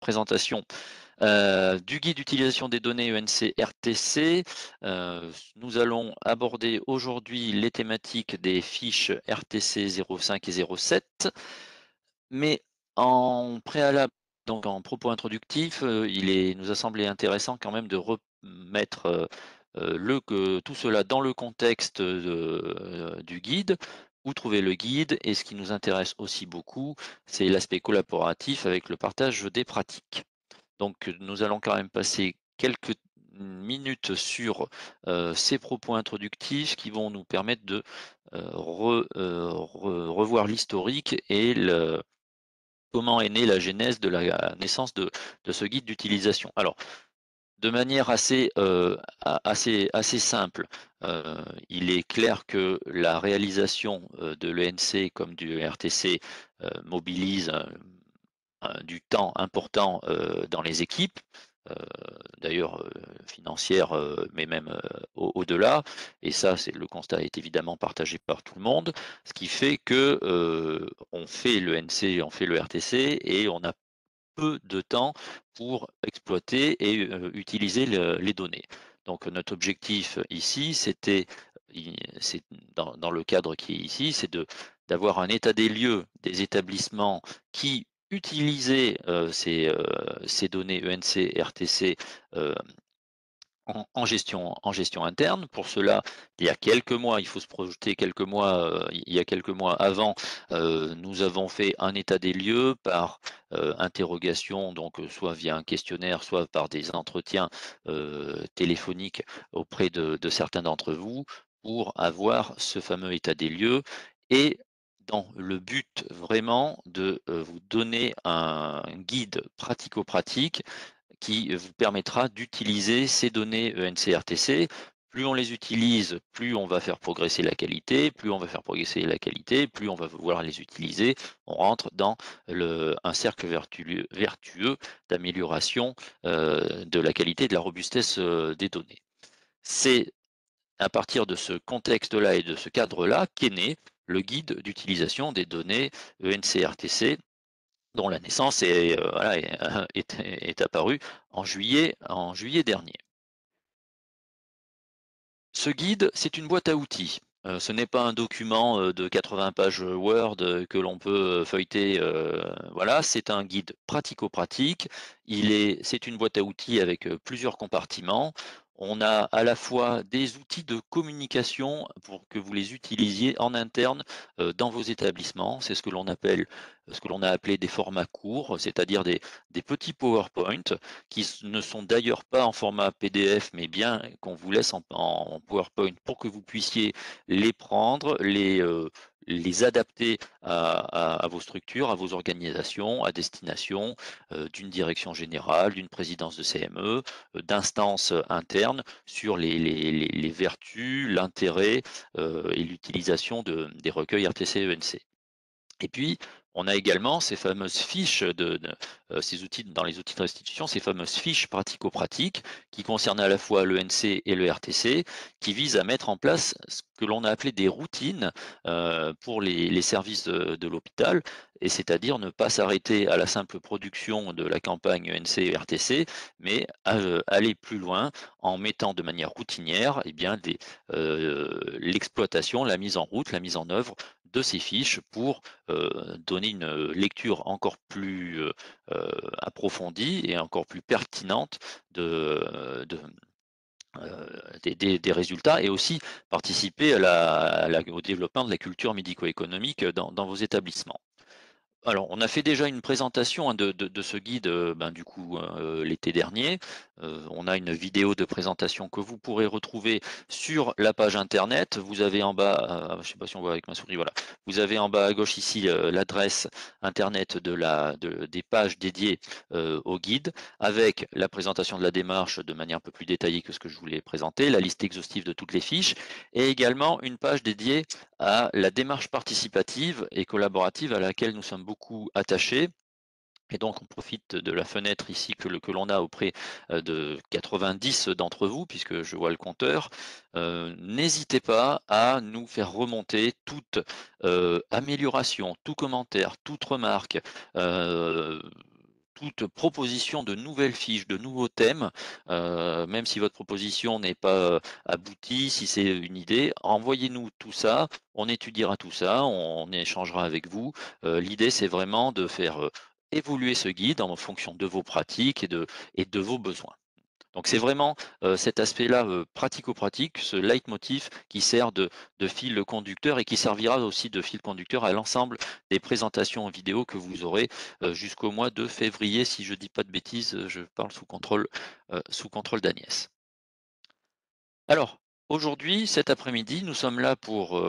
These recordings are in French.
présentation du guide d'utilisation des données ENC-RTC. Nous allons aborder aujourd'hui les thématiques des fiches RTC 05 et 07. Mais en préalable, donc en propos introductif, nous a semblé intéressant quand même de remettre tout cela dans le contexte du guide. Où trouver le guide? Et ce qui nous intéresse aussi beaucoup, c'est l'aspect collaboratif avec le partage des pratiques. Donc, nous allons quand même passer quelques minutes sur ces propos introductifs qui vont nous permettre de revoir l'historique et comment est née la genèse de la naissance de ce guide d'utilisation. Alors, de manière assez simple, il est clair que la réalisation de l'ENC comme du RTC mobilise du temps important dans les équipes, heu, d'ailleurs financières, mais même au-delà. Et ça, le constat est évidemment partagé par tout le monde. Ce qui fait que on fait le NC, on fait le RTC et on a peu de temps pour exploiter et utiliser les données. Donc notre objectif ici, c'est dans le cadre qui est ici, c'est d'avoir un état des lieux des établissements qui utilisaient ces données ENC, RTC en gestion interne. Pour cela, il y a quelques mois, il faut se projeter quelques mois, il y a quelques mois avant, nous avons fait un état des lieux par interrogation, donc soit via un questionnaire, soit par des entretiens téléphoniques auprès de certains d'entre vous, pour avoir ce fameux état des lieux et dans le but vraiment de vous donner un guide pratico-pratique qui vous permettra d'utiliser ces données ENC-RTC. Plus on les utilise, plus on va faire progresser la qualité, plus on va faire progresser la qualité, plus on va vouloir les utiliser. On rentre dans un cercle vertueux d'amélioration de la qualité et de la robustesse des données. C'est à partir de ce contexte-là et de ce cadre-là qu'est né le guide d'utilisation des données ENC-RTC dont la naissance voilà, est apparue en juillet dernier. Ce guide, c'est une boîte à outils. Ce n'est pas un document, de 80 pages Word, que l'on peut, feuilleter, voilà, c'est un guide pratico-pratique. C'est une boîte à outils avec, plusieurs compartiments. On a à la fois des outils de communication pour que vous les utilisiez en interne, dans vos établissements. C'est ce que l'on a appelé des formats courts, c'est-à-dire des petits PowerPoint ne sont d'ailleurs pas en format PDF, mais bien qu'on vous laisse en PowerPoint pour que vous puissiez les prendre, les adapter à vos structures, à vos organisations, à destination d'une direction générale, d'une présidence de CME, d'instances internes sur les vertus, l'intérêt et l'utilisation des recueils RTC-ENC. Et puis, on a également ces fameuses fiches ces outils dans les outils de restitution, ces fameuses fiches pratico-pratiques qui concernent à la fois l'ENC et le RTC, qui visent à mettre en place ce que l'on a appelé des routines pour les services de l'hôpital, et c'est-à-dire ne pas s'arrêter à la simple production de la campagne ENC et RTC, mais aller plus loin en mettant de manière routinière l'exploitation, la mise en route, la mise en œuvre de ces fiches pour donner une lecture encore plus approfondie et encore plus pertinente des résultats, et aussi participer au développement de la culture médico-économique dans vos établissements. Alors, on a fait déjà une présentation, hein, de ce guide, du coup, l'été dernier. On a une vidéo de présentation que vous pourrez retrouver sur la page internet. Vous avez en bas, je ne sais pas si on voit avec ma souris, voilà. Vous avez en bas à gauche ici, l'adresse internet des pages dédiées, au guide, avec la présentation de la démarche de manière un peu plus détaillée que ce que je voulais présenter, la liste exhaustive de toutes les fiches, et également une page dédiée à la démarche participative et collaborative à laquelle nous sommes beaucoup attachés. Et donc, on profite de la fenêtre ici que l'on a auprès de 90 d'entre vous, puisque je vois le compteur. N'hésitez pas à nous faire remonter toute amélioration, tout commentaire, toute remarque, toute proposition de nouvelles fiches, de nouveaux thèmes, même si votre proposition n'est pas, aboutie, si c'est une idée, envoyez-nous tout ça, on étudiera tout ça, on échangera avec vous. L'idée, c'est vraiment de faire, évoluer ce guide en fonction de vos pratiques et de vos besoins. Donc c'est vraiment, cet aspect-là, pratico-pratique, ce leitmotiv qui sert de fil conducteur et qui servira aussi de fil conducteur à l'ensemble des présentations en vidéo que vous aurez, jusqu'au mois de février, si je ne dis pas de bêtises, je parle sous contrôle d'Agnès. Alors, aujourd'hui, cet après-midi, nous sommes là pour,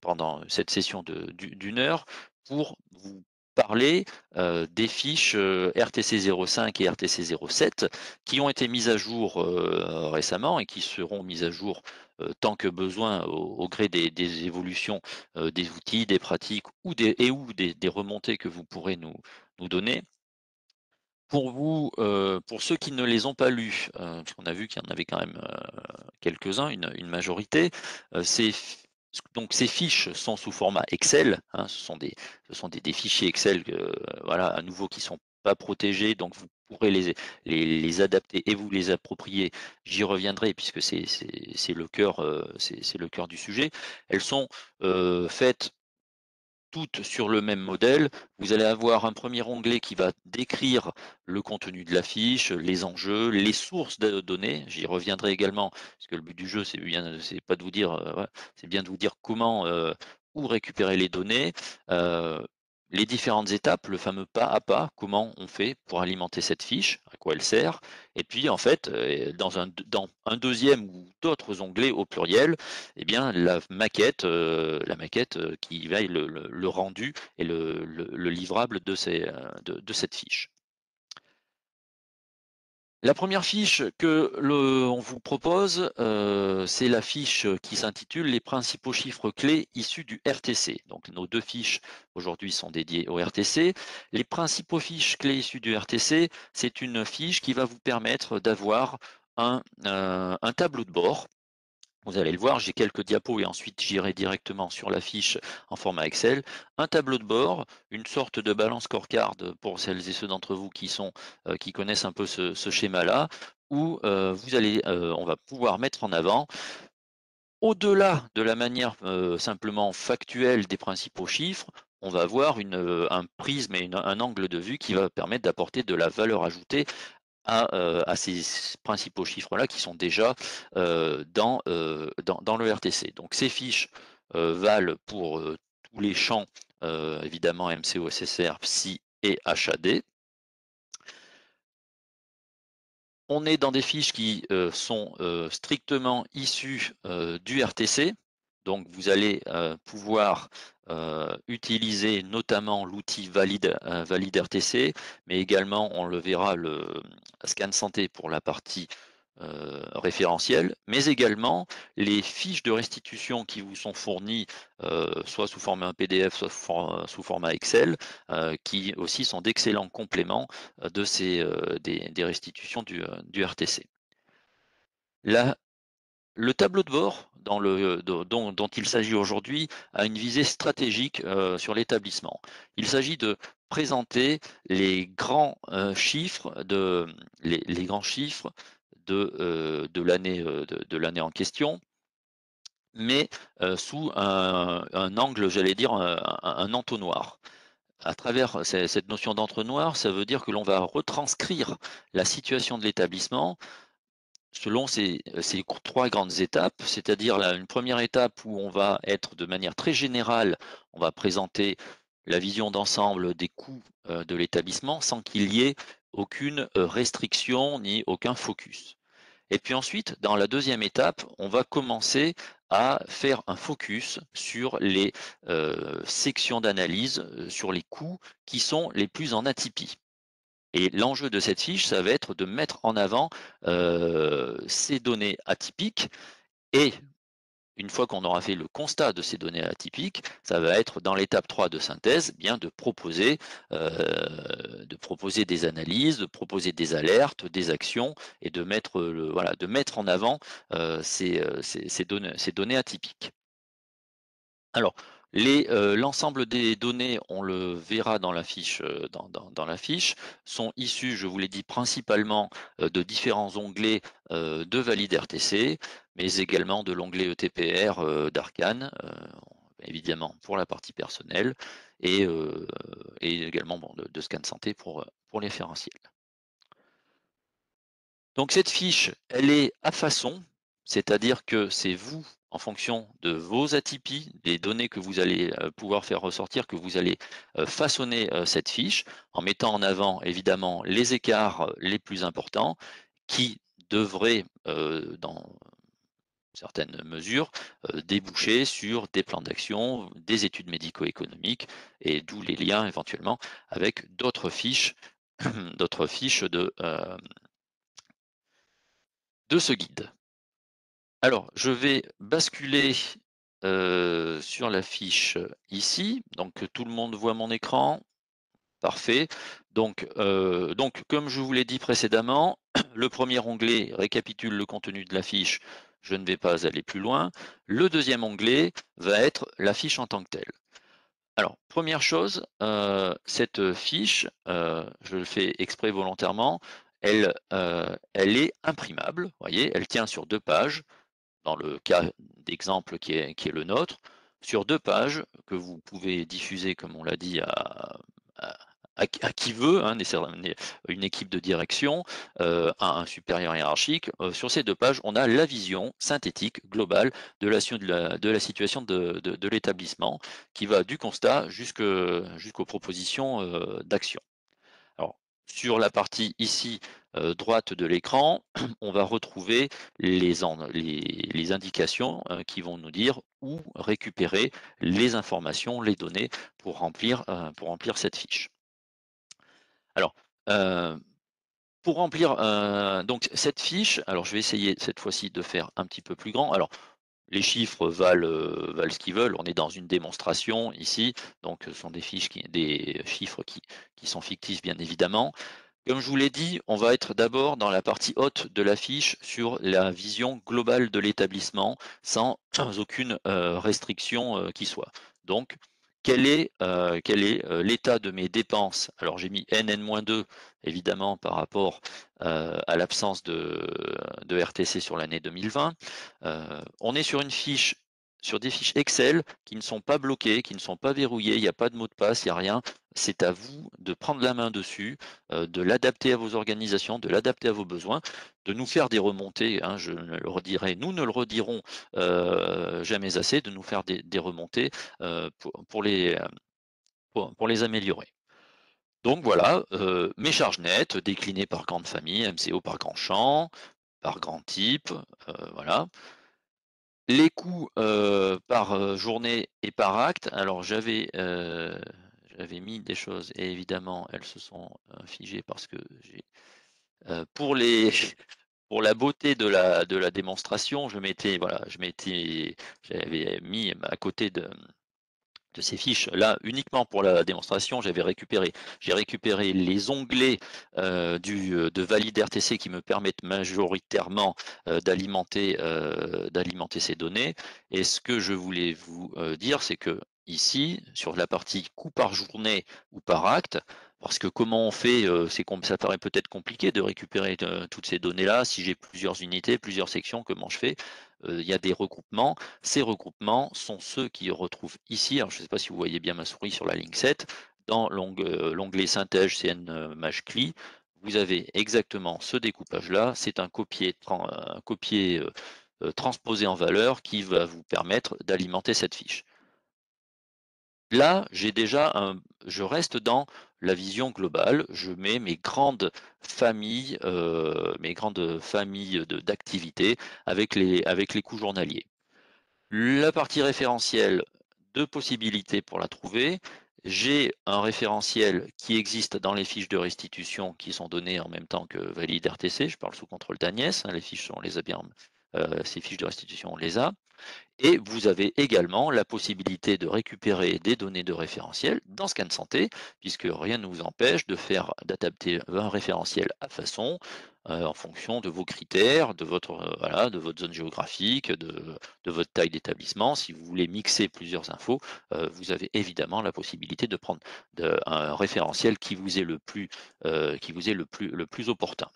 pendant cette session d'une heure pour vous parler, des fiches, RTC 05 et RTC 07 qui ont été mises à jour, récemment et qui seront mises à jour, tant que besoin au gré des évolutions, des outils, des pratiques ou des remontées que vous pourrez nous donner. Pour vous, pour ceux qui ne les ont pas lus, parce qu'on a vu qu'il y en avait quand même, quelques-uns, une majorité, ces fiches sont sous format Excel, hein, ce sont des fichiers Excel, voilà, à nouveau qui sont pas protégés, donc vous pourrez les adapter et vous les approprier. J'y reviendrai puisque c'est le cœur, c'est le cœur du sujet. Elles sont, faites toutes sur le même modèle. Vous allez avoir un premier onglet qui va décrire le contenu de la fiche, les enjeux, les sources de données. J'y reviendrai également, parce que le but du jeu, c'est pas de vous dire, voilà, c'est bien de vous dire comment, où récupérer les données, euh, les différentes étapes, le fameux pas à pas, comment on fait pour alimenter cette fiche, à quoi elle sert, et puis en fait, dans un deuxième ou d'autres onglets au pluriel, eh bien, la maquette, qui va être le rendu et le livrable de cette fiche. La première fiche on vous propose, c'est la fiche qui s'intitule «Les principaux chiffres clés issus du RTC». Donc nos 2 fiches aujourd'hui sont dédiées au RTC. Les principaux fiches clés issues du RTC, c'est une fiche qui va vous permettre d'avoir un tableau de bord. Vous allez le voir, j'ai quelques diapos et ensuite j'irai directement sur la fiche en format Excel. Un tableau de bord, une sorte de balance scorecard pour celles et ceux d'entre vous qui connaissent un peu ce schéma-là, où on va pouvoir mettre en avant, au-delà de la manière simplement factuelle des principaux chiffres, on va avoir un prisme et un angle de vue qui va permettre d'apporter de la valeur ajoutée à ces principaux chiffres-là qui sont déjà, dans le RTC. Donc ces fiches, valent pour, tous les champs, évidemment MCO, SSR, PSI et HAD. On est dans des fiches qui, sont, strictement issues, du RTC. Donc vous allez, pouvoir, utiliser notamment l'outil Valide RTC, mais également on le verra Scan Santé pour la partie, référentielle, mais également les fiches de restitution qui vous sont fournies, soit sous format PDF, soit sous format Excel, qui aussi sont d'excellents compléments, des restitutions du RTC. La Le tableau de bord dont il s'agit aujourd'hui a une visée stratégique, sur l'établissement. Il s'agit de présenter les grands chiffres de l'année en question, mais, sous un angle, j'allais dire, un entonnoir. À travers cette notion d'entonnoir, ça veut dire que l'on va retranscrire la situation de l'établissement selon ces 3 grandes étapes, c'est-à-dire une première étape où on va être de manière très générale, on va présenter la vision d'ensemble des coûts, de l'établissement sans qu'il y ait aucune, restriction ni aucun focus. Et puis ensuite, dans la deuxième étape, on va commencer à faire un focus sur les, sections d'analyse, sur les coûts qui sont les plus en atypie. Et l'enjeu de cette fiche, ça va être de mettre en avant, ces données atypiques et une fois qu'on aura fait le constat de ces données atypiques, ça va être dans l'étape 3 de synthèse, bien de proposer des analyses, de proposer des alertes, des actions et de mettre en avant, ces données atypiques. Alors, L'ensemble des données, on le verra dans la fiche, dans la fiche, sont issues, je vous l'ai dit, principalement de différents onglets de Valid RTC, mais également de l'onglet ETPR d'Arcane, évidemment pour la partie personnelle, et également bon, de Scan Santé pour les référentiels. Donc cette fiche, elle est à façon, c'est-à-dire que c'est vous, en fonction de vos atypies, des données que vous allez pouvoir faire ressortir, que vous allez façonner cette fiche, en mettant en avant évidemment les écarts les plus importants, qui devraient, dans certaines mesures, déboucher sur des plans d'action, des études médico-économiques, et d'où les liens éventuellement avec d'autres fiches, d'autres fiches de ce guide. Alors, je vais basculer sur la fiche ici, donc que tout le monde voit mon écran. Parfait. Donc comme je vous l'ai dit précédemment, le premier onglet récapitule le contenu de la fiche. Je ne vais pas aller plus loin. Le deuxième onglet va être la fiche en tant que telle. Alors, première chose, cette fiche, je le fais exprès volontairement, elle est imprimable, vous voyez, elle tient sur 2 pages, dans le cas d'exemple qui est le nôtre, sur 2 pages que vous pouvez diffuser, comme on l'a dit, à à qui veut, hein, une équipe de direction, à un supérieur hiérarchique. Sur ces 2 pages, on a la vision synthétique globale de la situation de l'établissement, qui va du constat jusqu'aux propositions, d'action. Alors, sur la partie ici, droite de l'écran, on va retrouver les indications, qui vont nous dire où récupérer les informations, les données pour remplir cette fiche. Alors, heu, pour remplir, donc cette fiche, alors je vais essayer cette fois-ci de faire un petit peu plus grand. Alors, les chiffres valent ce qu'ils veulent. On est dans une démonstration ici, donc ce sont des chiffres qui sont fictifs bien évidemment. Comme je vous l'ai dit, on va être d'abord dans la partie haute de la fiche sur la vision globale de l'établissement, sans aucune restriction qui soit. Donc, quel est l'état de mes dépenses? Alors j'ai mis N-2 évidemment par rapport à l'absence de RTC sur l'année 2020. On est sur sur des fiches Excel qui ne sont pas bloquées, qui ne sont pas verrouillées, il n'y a pas de mot de passe, il n'y a rien. C'est à vous de prendre la main dessus, de l'adapter à vos organisations, de l'adapter à vos besoins, de nous faire des remontées, hein, je ne le redirai, nous ne le redirons jamais assez, de nous faire des remontées pour les améliorer. Donc voilà, mes charges nettes déclinées par grande famille, MCO par grand champ, par grand type, voilà. Les coûts par journée et par acte, alors j'avais mis des choses et évidemment elles se sont figées parce que j'ai pour les pour la beauté de la démonstration, j'avais mis à côté de ces fiches là, uniquement pour la démonstration, j'ai récupéré les onglets de Valid RTC qui me permettent majoritairement d'alimenter ces données. Et ce que je voulais vous dire, c'est que ici, sur la partie coût par journée ou par acte, parce que comment on fait, ça paraît peut-être compliqué de récupérer toutes ces données-là. Si j'ai plusieurs unités, plusieurs sections, comment je fais? Il y a des regroupements. Ces regroupements sont ceux qui retrouvent ici, alors je ne sais pas si vous voyez bien ma souris sur la ligne 7, dans l'onglet synthèse CN MAJCLI, vous avez exactement ce découpage-là, c'est un copier transposé en valeur qui va vous permettre d'alimenter cette fiche. Là, je reste dans la vision globale, je mets mes grandes familles d'activités avec les coûts journaliers. La partie référentielle, 2 possibilités pour la trouver. J'ai un référentiel qui existe dans les fiches de restitution qui sont données en même temps que Valid RTC, je parle sous contrôle d'Agnès, hein, les fiches, on les a bien ces fiches de restitution, on les a. Et vous avez également la possibilité de récupérer des données de référentiel dans Scan Santé, puisque rien ne vous empêche d'adapter un référentiel à façon, en fonction de vos critères, de votre, voilà, de votre zone géographique, de votre taille d'établissement. Si vous voulez mixer plusieurs infos, vous avez évidemment la possibilité de prendre un référentiel qui vous est le plus opportun.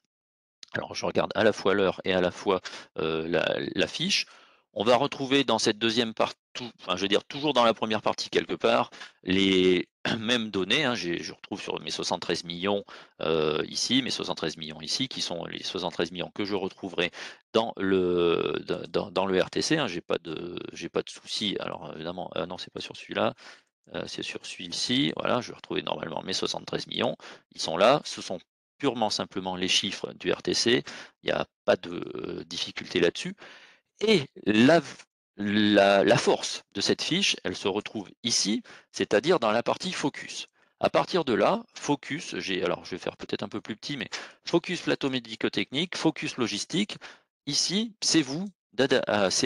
Alors je regarde à la fois l'heure et à la fois, la fiche. On va retrouver dans cette deuxième partie, enfin je veux dire toujours dans la première partie quelque part, les mêmes données, hein. Je retrouve sur mes 73 millions ici, mes 73 millions ici, qui sont les 73 millions que je retrouverai dans le RTC, hein. J'ai pas de souci. Alors évidemment, non, c'est pas sur celui-là, c'est sur celui-ci. Voilà, je vais retrouver normalement mes 73 millions. Ils sont là. Ce sont purement simplement les chiffres du RTC. Il n'y a pas de difficulté là-dessus. Et la force de cette fiche, elle se retrouve ici, c'est-à-dire dans la partie focus. À partir de là, focus, alors je vais faire peut-être un peu plus petit, mais focus plateau médico-technique, focus logistique. Ici, c'est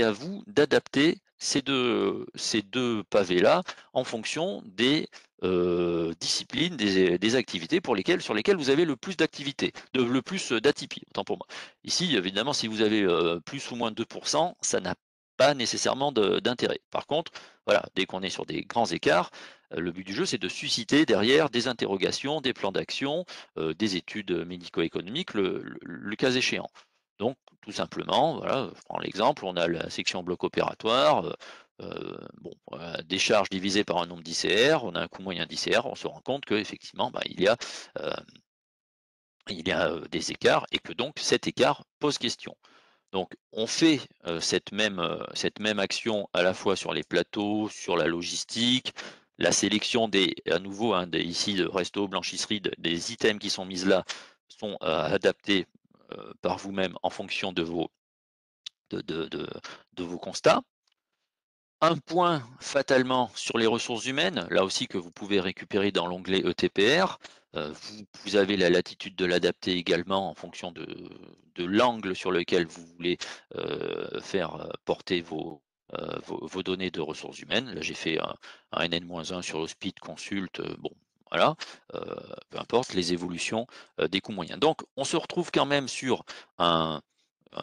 à vous d'adapter ces deux pavés-là en fonction des disciplines, des activités sur lesquelles vous avez le plus d'activité, le plus d'atypie, autant pour moi. Ici, évidemment, si vous avez plus ou moins de 2%, ça n'a pas nécessairement d'intérêt. Par contre, voilà, dès qu'on est sur des grands écarts, le but du jeu, c'est de susciter derrière des interrogations, des plans d'action, des études médico-économiques, le cas échéant. Donc, tout simplement, voilà, je prends l'exemple, on a la section bloc opératoire, bon, des charges divisées par un nombre d'ICR, on a un coût moyen d'ICR, on se rend compte qu'effectivement, euh, des écarts et que donc cet écart pose question. Donc on fait cette même action à la fois sur les plateaux, sur la logistique, la sélection à nouveau, hein, ici de resto, blanchisserie, des items qui sont mis là sont adaptés par vous-même en fonction de vos constats. Un point fatalement sur les ressources humaines, là aussi que vous pouvez récupérer dans l'onglet ETPR. Vous avez la latitude de l'adapter également en fonction de l'angle sur lequel vous voulez faire porter vos données de ressources humaines. Là, j'ai fait un NN-1 sur le speed consult. Bon, voilà, euh, peu importe les évolutions des coûts moyens. Donc, on se retrouve quand même sur un,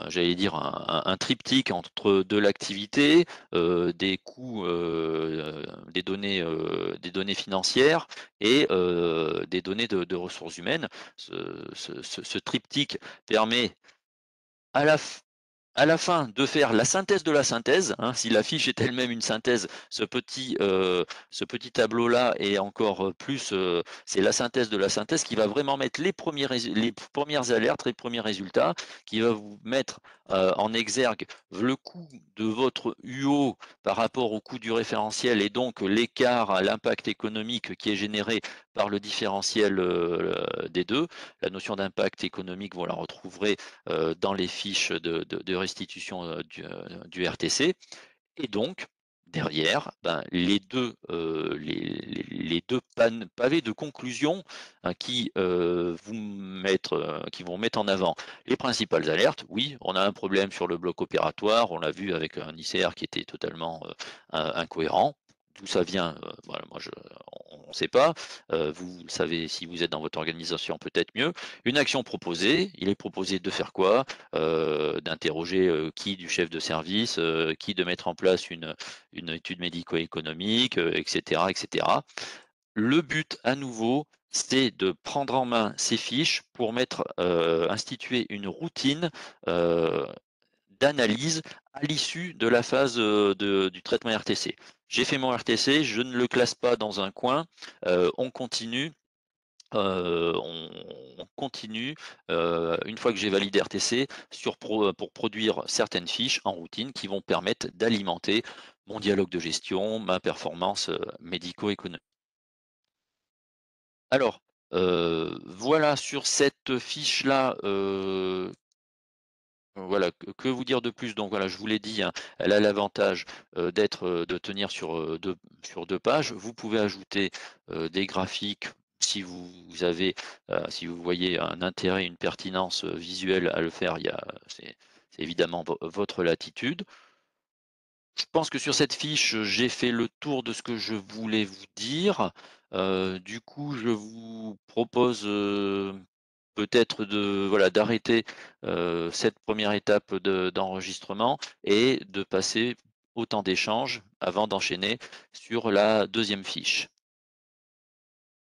j'allais dire un triptyque entre de l'activité, des coûts, des données financières et des données de ressources humaines. Ce triptyque permet à la à la fin de faire la synthèse de la synthèse, hein. Si la fiche est elle-même une synthèse, ce petit tableau-là est encore plus, c'est la synthèse de la synthèse qui va vraiment mettre les premières alertes, les premiers résultats, qui va vous mettre en exergue le coût de votre UO par rapport au coût du référentiel et donc l'écart à l'impact économique qui est généré par le différentiel des deux. La notion d'impact économique, vous la retrouverez dans les fiches de restitution du RTC. Et donc, derrière, ben, les deux pavés de conclusion, hein, qui vont mettre en avant les principales alertes. Oui, on a un problème sur le bloc opératoire, on l'a vu avec un ICR qui était totalement incohérent. D'où ça vient, voilà, on ne sait pas. Vous le savez si vous êtes dans votre organisation, peut-être mieux. Une action proposée, il est proposé de faire quoi? D'interroger qui du chef de service, qui de mettre en place une étude médico-économique, etc., etc. Le but, à nouveau, c'est de prendre en main ces fiches pour instituer une routine d'analyse à l'issue de la phase du traitement RTC. J'ai fait mon RTC, je ne le classe pas dans un coin, on continue. On continue une fois que j'ai validé RTC pour produire certaines fiches en routine qui vont permettre d'alimenter mon dialogue de gestion, ma performance médico-économique. Alors, voilà sur cette fiche-là, voilà, que vous dire de plus? Donc voilà, je vous l'ai dit, hein, elle a l'avantage de tenir sur deux pages. Vous pouvez ajouter des graphiques si vous voyez un intérêt, une pertinence visuelle à le faire. c'est évidemment votre latitude. Je pense que sur cette fiche, j'ai fait le tour de ce que je voulais vous dire. Du coup, je vous propose, peut-être d'arrêter, cette première étape d'enregistrement et de passer au temps d'échange avant d'enchaîner sur la deuxième fiche.